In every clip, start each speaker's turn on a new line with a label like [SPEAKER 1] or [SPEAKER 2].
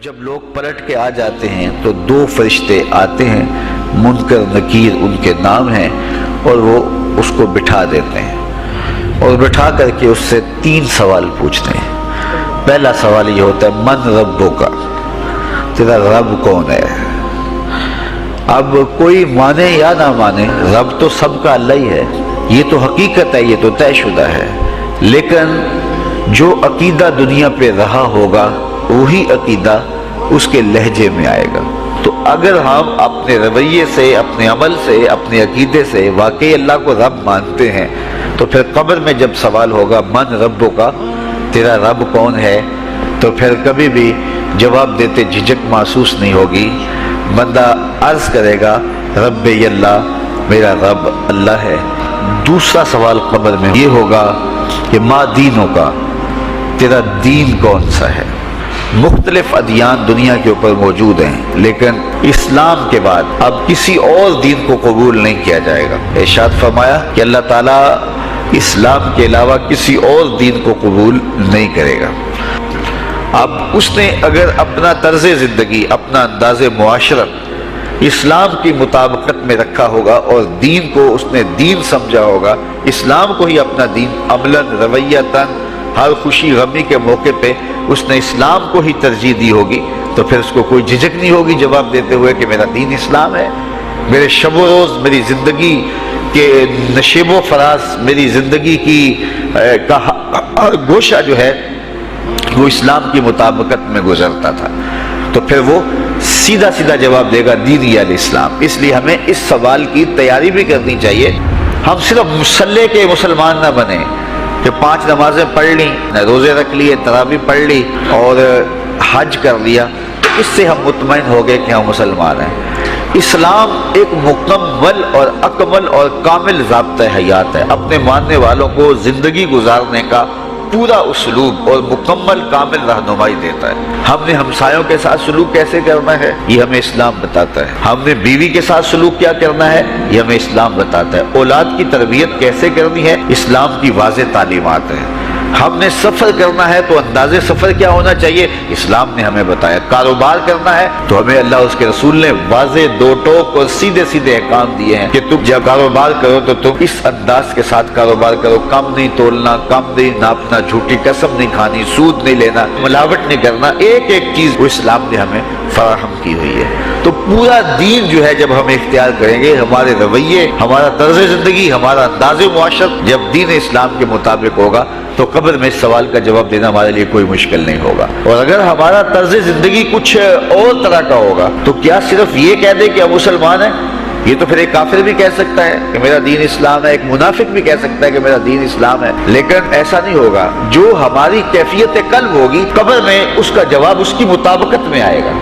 [SPEAKER 1] جب لوگ پلٹ کے آ جاتے ہیں تو دو فرشتے آتے ہیں، منکر نکیر ان کے نام ہیں، اور وہ اس کو بٹھا دیتے ہیں اور بٹھا کر کے اس سے 3 سوال پوچھتے ہیں۔ پہلا سوال یہ ہوتا ہے من ربک، تیرا رب کون ہے؟ اب کوئی مانے یا نہ مانے، رب تو سب کا اللہ ہی ہے، یہ تو حقیقت ہے، یہ تو طے شدہ ہے، لیکن جو عقیدہ دنیا پہ رہا ہوگا وہی عقیدہ اس کے لہجے میں آئے گا۔ تو اگر ہم اپنے رویے سے، اپنے عمل سے، اپنے عقیدے سے واقعی اللہ کو رب مانتے ہیں تو پھر قبر میں جب سوال ہوگا من ربک، تیرا رب کون ہے، تو پھر کبھی بھی جواب دیتے جھجک محسوس نہیں ہوگی۔ بندہ عرض کرے گا رب اللہ، میرا رب اللہ ہے۔ دوسرا سوال قبر میں یہ ہوگا کہ ما دینوں کا، تیرا دین کون سا ہے؟ مختلف ادیان دنیا کے اوپر موجود ہیں، لیکن اسلام کے بعد اب کسی اور دین کو قبول نہیں کیا جائے گا۔ ارشاد فرمایا کہ اللہ تعالیٰ اسلام کے علاوہ کسی اور دین کو قبول نہیں کرے گا۔ اب اس نے اگر اپنا طرز زندگی، اپنا انداز معاشرت اسلام کی مطابقت میں رکھا ہوگا اور دین کو اس نے دین سمجھا ہوگا، اسلام کو ہی اپنا دین، عملاً، رویتاً، ہر خوشی غمی کے موقع پہ اس نے اسلام کو ہی ترجیح دی ہوگی، تو پھر اس کو کوئی جھجک نہیں ہوگی جواب دیتے ہوئے کہ میرا دین اسلام ہے۔ میرے شب و روز، میری زندگی کے نشیب و فراز، میری زندگی کی گوشہ جو ہے وہ اسلام کی مطابقت میں گزرتا تھا، تو پھر وہ سیدھا سیدھا جواب دے گا دین الاسلام۔ اس لیے ہمیں اس سوال کی تیاری بھی کرنی چاہیے۔ ہم صرف مسلح کے مسلمان نہ بنیں کہ 5 نمازیں پڑھ لی، روزے رکھ لیے، تراویح پڑھ لی اور حج کر لیا، تو اس سے ہم مطمئن ہو گئے کہ ہم مسلمان ہیں۔ اسلام ایک مکمل اور اکمل اور کامل ضابطہ حیات ہے، اپنے ماننے والوں کو زندگی گزارنے کا پورا اسلوب اور مکمل کامل رہنمائی دیتا ہے۔ ہم نے ہمسایوں کے ساتھ سلوک کیسے کرنا ہے یہ ہمیں اسلام بتاتا ہے، ہم نے بیوی کے ساتھ سلوک کیا کرنا ہے یہ ہمیں اسلام بتاتا ہے، اولاد کی تربیت کیسے کرنی ہے اسلام کی واضح تعلیمات ہیں۔ ہم نے سفر کرنا ہے تو انداز سفر کیا ہونا چاہیے اسلام نے ہمیں بتایا۔ کاروبار کرنا ہے تو ہمیں اللہ اس کے رسول نے واضح 2 ٹوک اور سیدھے سیدھے احکام دیے ہیں کہ تم جب کاروبار کرو تو تم اس انداز کے ساتھ کاروبار کرو، کم نہیں تولنا، کم نہیں ناپنا، جھوٹی قسم نہیں کھانی، سود نہیں لینا، ملاوٹ نہیں کرنا، ایک ایک چیز وہ اسلام نے ہمیں فراہم کی ہوئی ہے۔ تو پورا دین جو ہے جب ہم اختیار کریں گے، ہمارے رویے، ہمارا طرز زندگی، ہمارا انداز معاشرت جب دین اسلام کے مطابق ہوگا تو قبر میں اس سوال کا جواب دینا ہمارے لیے کوئی مشکل نہیں ہوگا۔ اور اگر ہمارا طرز زندگی کچھ اور طرح کا ہوگا تو کیا صرف یہ کہہ دے کہ ہم مسلمان ہیں؟ یہ تو پھر ایک کافر بھی کہہ سکتا ہے کہ میرا دین اسلام ہے، ایک منافق بھی کہہ سکتا ہے کہ میرا دین اسلام ہے، لیکن ایسا نہیں ہوگا۔ جو ہماری کیفیت قلب ہوگی قبر میں اس کا جواب اس کی مطابقت میں آئے گا۔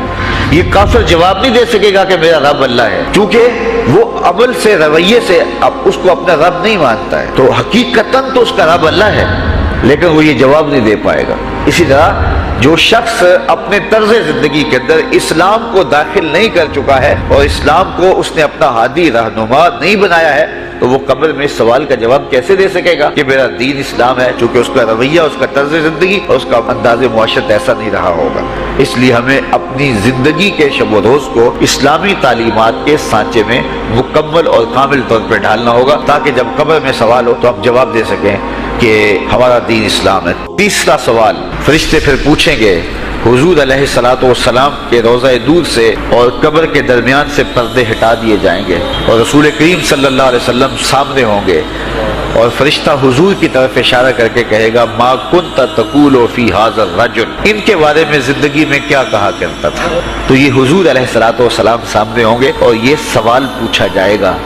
[SPEAKER 1] یہ کافر جواب نہیں دے سکے گا کہ میرا رب اللہ ہے، کیونکہ وہ عمل سے، رویے سے اب اس کو اپنا رب نہیں مانتا ہے، تو حقیقتاً تو اس کا رب اللہ ہے، لیکن وہ یہ جواب نہیں دے پائے گا۔ اسی طرح جو شخص اپنے طرز زندگی کے اندر اسلام کو داخل نہیں کر چکا ہے اور اسلام کو اس نے اپنا ہادی رہنما نہیں بنایا ہے، تو وہ قبر میں اس سوال کا جواب کیسے دے سکے گا کہ میرا دین اسلام ہے، چونکہ اس کا رویہ، اس کا طرز زندگی اور اس کا انداز معاشرت ایسا نہیں رہا ہوگا۔ اس لیے ہمیں اپنی زندگی کے شب و روز کو اسلامی تعلیمات کے سانچے میں مکمل اور کامل طور پر ڈھالنا ہوگا، تاکہ جب قبر میں سوال ہو تو ہم جواب دے سکیں کہ ہمارا دین اسلام ہے۔ تیسرا سوال فرشتے پھر پوچھیں گے، حضور علیہ الصلوۃ والسلام کے روضہ دور سے اور قبر کے درمیان سے پردے ہٹا دیے جائیں گے اور رسول کریم صلی اللہ علیہ وسلم سامنے ہوں گے، اور فرشتہ حضور کی طرف اشارہ کر کے کہے گا ما کنت تقول فی ھذا الرجل، ان کے بارے میں زندگی میں کیا کہا کرتا تھا۔ تو یہ حضور علیہ الصلوۃ والسلام سامنے ہوں گے اور یہ سوال پوچھا جائے گا۔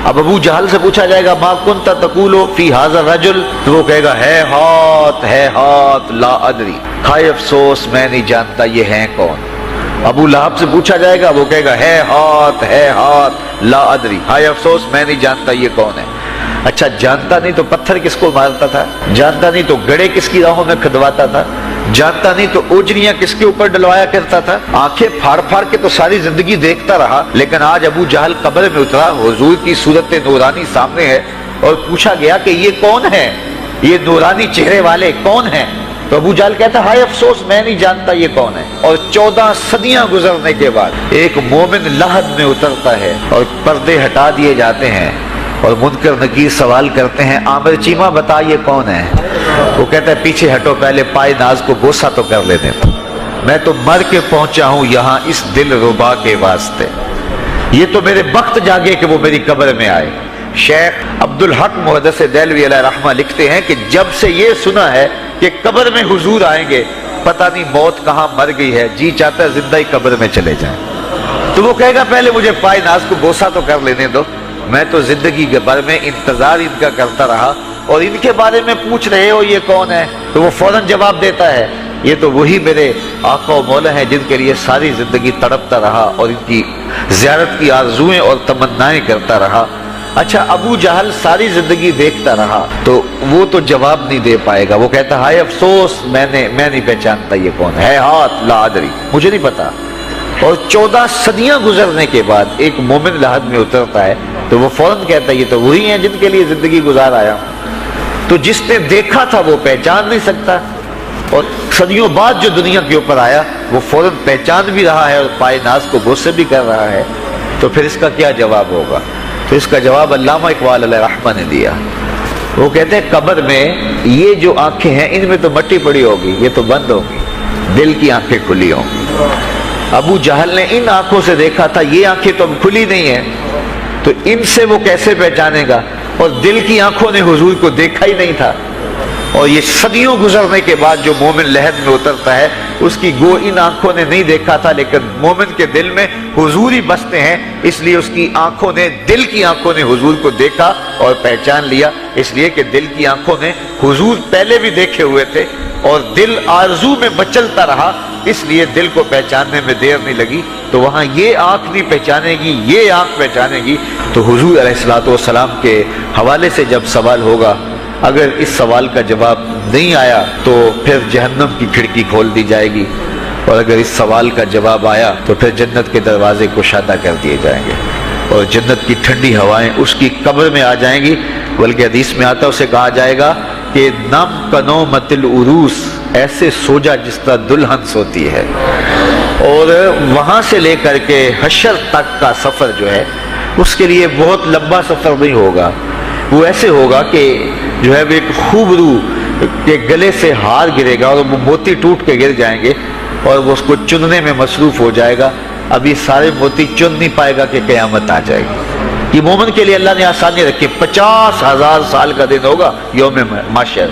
[SPEAKER 1] اب ابو جہل سے پوچھا جائے گا ما کنت تقول فی ھذا الرجل، تو وہ کہے گا ہے ہاتھ لا ادری، ہائے افسوس میں نہیں جانتا یہ ہیں کون۔ ابو لہب سے پوچھا جائے گا، وہ کہے گا ہے ہاتھ لا ادری، ہائے افسوس میں نہیں جانتا یہ کون ہے۔ اچھا جانتا نہیں تو پتھر کس کو مارتا تھا، جانتا نہیں تو گڑے کس کی راہوں میں کھدواتا تھا، جانتا نہیں تو اوجریاں کس کے اوپر ڈلوایا کرتا تھا، آنکھیں پھاڑ پھاڑ کے تو ساری زندگی دیکھتا رہا، لیکن آج ابو جہل قبر میں اترا، حضور کی صورت نورانی سامنے ہے اور پوچھا گیا کہ یہ کون ہے، یہ نورانی چہرے والے کون ہیں؟ تو ابو جہل کہتا ہے ہائے افسوس میں نہیں جانتا یہ کون ہے. اور 14 صدیاں گزرنے کے بعد ایک مومن لحد میں اترتا ہے اور پردے ہٹا دیے جاتے ہیں اور منکر نکیر سوال کرتے ہیں عامر چیمہ بتا یہ کون ہے. وہ کہتا ہے پیچھے ہٹو پہلے پائے ناز کو بوسہ تو کر لینے دو. میں تو مر کے پہنچا ہوں یہاں اس دل ربا کے واسطے. یہ تو میرے وقت جاگے کہ وہ میری قبر میں آئے. شیخ عبدالحق محدث دہلوی علیہ رحمہ لکھتے ہیں کہ جب سے یہ سنا ہے کہ قبر میں حضور آئیں گے پتہ نہیں موت کہاں مر گئی ہے, جی چاہتا ہے زندہ ہی قبر میں چلے جائیں. تو وہ کہے گا پہلے مجھے پائے ناز کو بوسہ تو کر لینے دو. میں تو زندگی کے بھر میں انتظار ان کا کرتا رہا اور ان کے بارے میں پوچھ رہے ہو یہ کون ہے. تو وہ فوراً جواب دیتا ہے یہ تو وہی میرے آقا و مولا ہیں جن کے لیے ساری زندگی تڑپتا رہا اور ان کی زیارت کی آرزوئیں اور تمنائیں کرتا رہا. اچھا ابو جہل ساری زندگی دیکھتا رہا تو وہ تو جواب نہیں دے پائے گا. وہ کہتا ہائے افسوس میں نہیں پہچانتا یہ کون ہے. ہاتھ لا ادری مجھے نہیں پتا. اور 14 صدیاں گزرنے کے بعد ایک مومن لحد میں اترتا ہے تو وہ فوراً کہتا ہے یہ تو وہی ہیں جن کے لیے زندگی گزار آیا ہوں. تو جس نے دیکھا تھا وہ پہچان نہیں سکتا اور صدیوں بعد جو دنیا کے اوپر آیا وہ فوراً پہچان بھی رہا ہے اور پائے ناز کو بوسے بھی کر رہا ہے. تو پھر اس کا کیا جواب ہوگا؟ تو اس کا جواب علامہ اقبال علیہ رحمہ نے دیا. وہ کہتے ہیں قبر میں یہ جو آنکھیں ہیں ان میں تو مٹی پڑی ہوگی, یہ تو بند ہوگی, دل کی آنکھیں کھلی ہوں گی. ابو جہل نے ان آنکھوں سے دیکھا تھا, یہ آنکھیں تو اب کھلی نہیں ہیں, تو ان سے وہ کیسے پہچانے گا؟ اور دل کی آنکھوں نے حضور کو دیکھا ہی نہیں تھا. اور یہ صدیوں گزرنے کے بعد جو مومن لحد میں اترتا ہے اس کی گو ان آنکھوں نے نہیں دیکھا تھا لیکن مومن کے دل میں حضور ہی بستے ہیں, اس لیے اس کی آنکھوں نے, دل کی آنکھوں نے حضور کو دیکھا اور پہچان لیا. اس لیے کہ دل کی آنکھوں نے حضور پہلے بھی دیکھے ہوئے تھے اور دل آرزو میں مچلتا رہا, اس لیے دل کو پہچاننے میں دیر نہیں لگی. تو وہاں یہ آنکھ نہیں پہچانے گی, یہ آنکھ پہچانے گی. تو حضور علیہ الصلوۃ والسلام کے حوالے سے جب سوال ہوگا, اگر اس سوال کا جواب نہیں آیا تو پھر جہنم کی کھڑکی کھول دی جائے گی, اور اگر اس سوال کا جواب آیا تو پھر جنت کے دروازے کشادہ کر دیے جائیں گے اور جنت کی ٹھنڈی ہوائیں اس کی قبر میں آ جائیں گی. بلکہ حدیث میں آتا ہے اسے کہا جائے گا کہ نم کنومت العروس, ایسے سو جا جس طرح دلہن سوتی ہے. اور وہاں سے لے کر کے حشر تک کا سفر جو ہے اس کے لیے بہت لمبا سفر نہیں ہوگا. وہ ایسے ہوگا کہ جو ہے وہ ایک خوبرو کے گلے سے ہار گرے گا اور وہ موتی ٹوٹ کے گر جائیں گے اور وہ اس کو چننے میں مصروف ہو جائے گا. ابھی سارے موتی چن نہیں پائے گا کہ قیامت آ جائے گی. یہ مومن کے لیے اللہ نے آسانی رکھی. 50,000 سال کا دن ہوگا یوم محشر,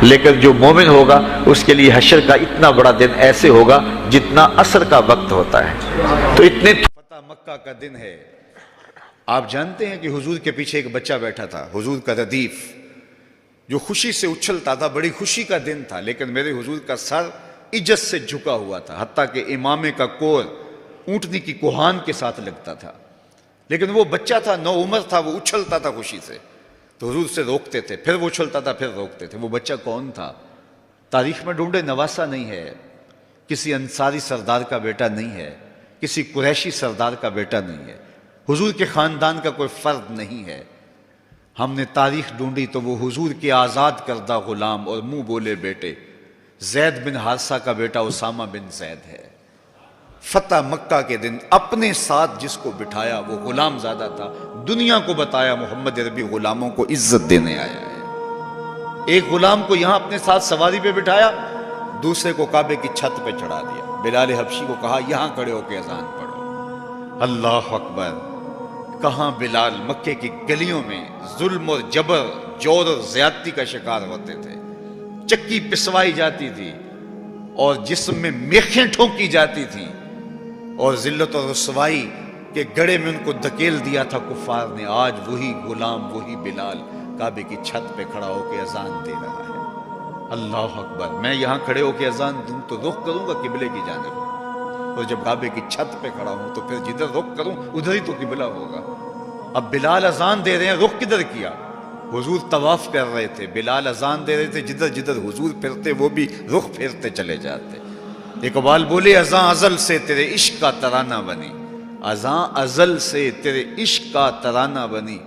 [SPEAKER 1] لیکن جو مومن ہوگا اس کے لیے حشر کا اتنا بڑا دن ایسے ہوگا جتنا عصر کا وقت ہوتا ہے. تو اتنے فتح مکہ کا دن ہے. آپ جانتے ہیں کہ حضور کے پیچھے ایک بچہ بیٹھا تھا, حضور کا ردیف, جو خوشی سے اچھلتا تھا. بڑی خوشی کا دن تھا لیکن میرے حضور کا سر عجز سے جھکا ہوا تھا, حتیٰ کہ امامے کا کور اونٹنی کی کوہان کے ساتھ لگتا تھا. لیکن وہ بچہ تھا, نو عمر تھا, وہ اچھلتا تھا خوشی سے. تو حضور سے روکتے تھے, پھر وہ اچھلتا تھا, پھر روکتے تھے. وہ بچہ کون تھا؟ تاریخ میں ڈھونڈے, نواسا نہیں ہے, کسی انصاری سردار کا بیٹا نہیں ہے, کسی قریشی سردار کا بیٹا نہیں ہے, حضور کے خاندان کا کوئی فرد نہیں ہے. ہم نے تاریخ ڈھونڈی تو وہ حضور کے آزاد کردہ غلام اور منہ بولے بیٹے زید بن حارثہ کا بیٹا اسامہ بن زید ہے. فتح مکہ کے دن اپنے ساتھ جس کو بٹھایا وہ غلام زادہ تھا. دنیا کو بتایا محمد عربی غلاموں کو عزت دینے آیا ہے. ایک غلام کو یہاں اپنے ساتھ سواری پہ بٹھایا, دوسرے کو کعبے کی چھت پہ چڑھا دیا. بلال حبشی کو کہا یہاں کھڑے ہو کے اذان پڑھو. اللہ اکبر. کہاں بلال مکے کی گلیوں میں ظلم اور جبر, جور اور زیادتی کا شکار ہوتے تھے. چکی پسوائی جاتی تھی اور جسم میں میخیں ٹھونکی جاتی تھیں اور ذلت اور رسوائی کے گڑھے میں ان کو دھکیل دیا تھا کفار نے. آج وہی غلام, وہی بلال کعبے کی چھت پہ کھڑا ہو کے اذان دے رہا ہے. اللہ اکبر. میں یہاں کھڑے ہو کے اذان دوں تو رخ کروں گا قبلے کی جانب, اور جب کعبے کی چھت پہ کھڑا ہوں تو پھر جدھر رخ کروں ادھر ہی تو قبلہ ہوگا. اب بلال اذان دے رہے ہیں, رخ کدھر کیا؟ حضور طواف کر رہے تھے, بلال اذان دے رہے تھے, جدھر جدھر حضور پھرتے وہ بھی رخ پھیرتے چلے جاتے. اقبال بولے اذان ازل سے تیرے عشق کا ترانہ بنی, اذان ازل سے تیرے عشق کا ترانہ بنی,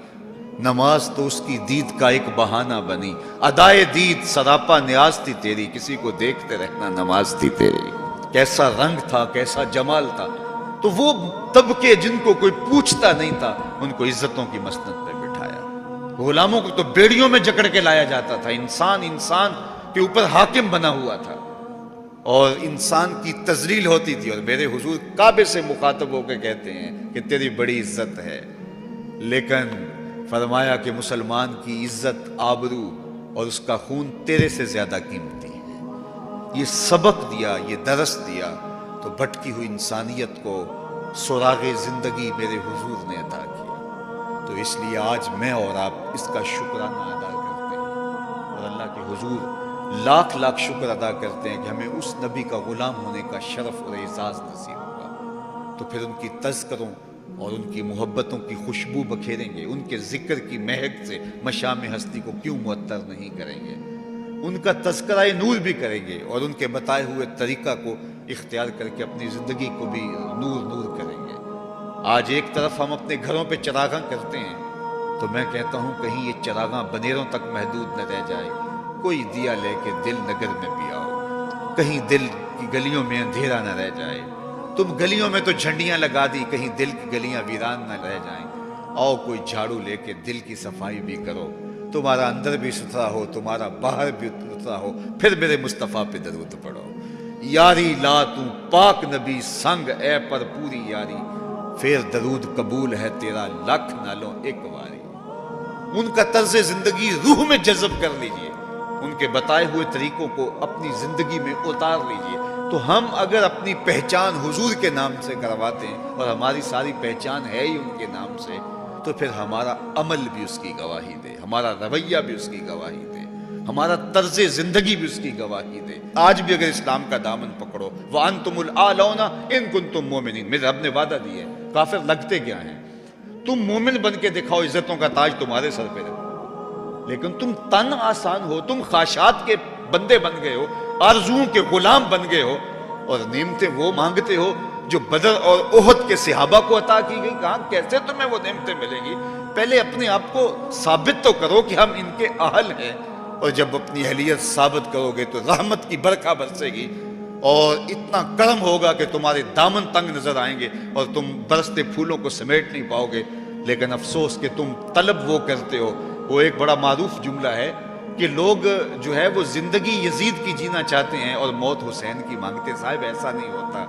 [SPEAKER 1] نماز تو اس کی دید کا ایک بہانہ بنی، ادائے دید سراپا نیاز تھی تیری، کسی کو دیکھتے رہنا نماز تھی تیری۔ کیسا رنگ تھا، کیسا جمال تھا، تو وہ طبقے جن کو کوئی پوچھتا نہیں تھا ان کو عزتوں کی مسند پہ بٹھایا۔ غلاموں کو تو بیڑیوں میں جکڑ کے لایا جاتا تھا، انسان کے اوپر حاکم بنا ہوا تھا اور انسان کی تذلیل ہوتی تھی، اور میرے حضور کعبے سے مخاطب ہو کے کہتے ہیں کہ تیری بڑی عزت ہے، لیکن فرمایا کہ مسلمان کی عزت، آبرو اور اس کا خون تیرے سے زیادہ قیمتی ہے۔ یہ سبق دیا، یہ درس دیا تو بھٹکی ہوئی انسانیت کو سراغ زندگی میرے حضور نے عطا کیا۔ تو اس لیے آج میں اور آپ اس کا شکرانہ ادا کرتے ہیں اور اللہ کے حضور لاکھ لاکھ شکر ادا کرتے ہیں کہ ہمیں اس نبی کا غلام ہونے کا شرف اور اعزاز نصیب ہوگا۔ تو پھر ان کی تذکروں اور ان کی محبتوں کی خوشبو بکھیریں گے، ان کے ذکر کی مہک سے مشام ہستی کو کیوں معطر نہیں کریں گے، ان کا تذکرہ نور بھی کریں گے اور ان کے بتائے ہوئے طریقہ کو اختیار کر کے اپنی زندگی کو بھی نور نور کریں گے۔ آج ایک طرف ہم اپنے گھروں پہ چراغاں کرتے ہیں، تو میں کہتا ہوں کہیں یہ چراغاں بنیروں تک محدود نہ رہ جائے، کوئی دیا لے کے دل نگر میں بھی آؤ، کہیں دل کی گلیوں میں اندھیرا نہ رہ جائے۔ تم گلیوں میں تو جھنڈیاں لگا دی، کہیں دل کی گلیاں ویران نہ رہ جائیں۔ آؤ کوئی جھاڑو لے کے دل کی صفائی بھی کرو، تمہارا اندر بھی ستھرا ہو، تمہارا باہر بھی ستھرا ہو، پھر میرے مصطفیٰ پہ درود پڑھو۔ یاری لا تو پاک نبی سنگ اے پر پوری یاری، پھر درود قبول ہے تیرا لکھ نالوں ایک واری۔ ان کا طرز زندگی روح میں جذب کر لیجئے، ان کے بتائے ہوئے طریقوں کو اپنی زندگی میں اتار لیجئے۔ تو ہم اگر اپنی پہچان حضور کے نام سے کرواتے ہیں اور ہماری ساری پہچان ہے ہی ان کے نام سے، تو پھر ہمارا عمل بھی اس کی گواہی دے، ہمارا رویہ بھی اس کی گواہی دے، ہمارا طرز زندگی بھی اس کی گواہی دے۔ آج بھی اگر اسلام کا دامن پکڑو، وَأَنْتُمُ الْأَعْلَوْنَ إِن كُنْتُم مُؤْمِنِينَ، میرے رب نے وعدہ دیا ہے، کافر لگتے کیا ہیں، تم مومن بن کے دکھاؤ، عزتوں کا تاج تمہارے سر پہ رکھو، لیکن تم تن آسان ہو، تم خواہشات کے بندے بن گئے ہو، آرزوؤں کے غلام بن گئے ہو، اور نعمتیں وہ مانگتے ہو جو بدر اور احد کے صحابہ کو عطا کی گئی۔ کہاں کیسے تمہیں وہ نعمتیں ملیں گی؟ پہلے اپنے آپ کو ثابت تو کرو کہ ہم ان کے اہل ہیں، اور جب اپنی اہلیت ثابت کرو گے تو رحمت کی برکھا برسے گی اور اتنا کرم ہوگا کہ تمہارے دامن تنگ نظر آئیں گے اور تم برستے پھولوں کو سمیٹ نہیں پاؤ گے۔ لیکن افسوس کہ تم طلب وہ کرتے ہو۔ وہ ایک بڑا معروف جملہ ہے کہ لوگ جو ہے وہ زندگی یزید کی جینا چاہتے ہیں اور موت حسین کی مانگتے۔ صاحب ایسا نہیں ہوتا۔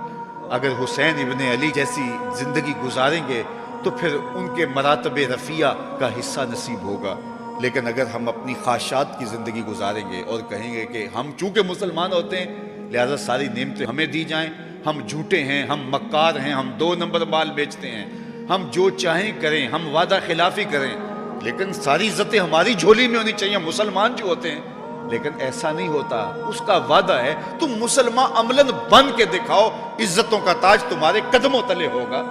[SPEAKER 1] اگر حسین ابن علی جیسی زندگی گزاریں گے تو پھر ان کے مراتب رفیع کا حصہ نصیب ہوگا، لیکن اگر ہم اپنی خواہشات کی زندگی گزاریں گے اور کہیں گے کہ ہم چونکہ مسلمان ہوتے ہیں لہذا ساری نعمتیں ہمیں دی جائیں، ہم جھوٹے ہیں، ہم مکار ہیں، ہم 2 نمبر مال بیچتے ہیں، ہم جو چاہیں کریں، ہم وعدہ خلافی کریں، لیکن ساری عزتیں ہماری جھولی میں ہونی چاہیے، مسلمان جو ہوتے ہیں، لیکن ایسا نہیں ہوتا۔ اس کا وعدہ ہے تم مسلمان عملاً بن کے دکھاؤ، عزتوں کا تاج تمہارے قدموں تلے ہوگا۔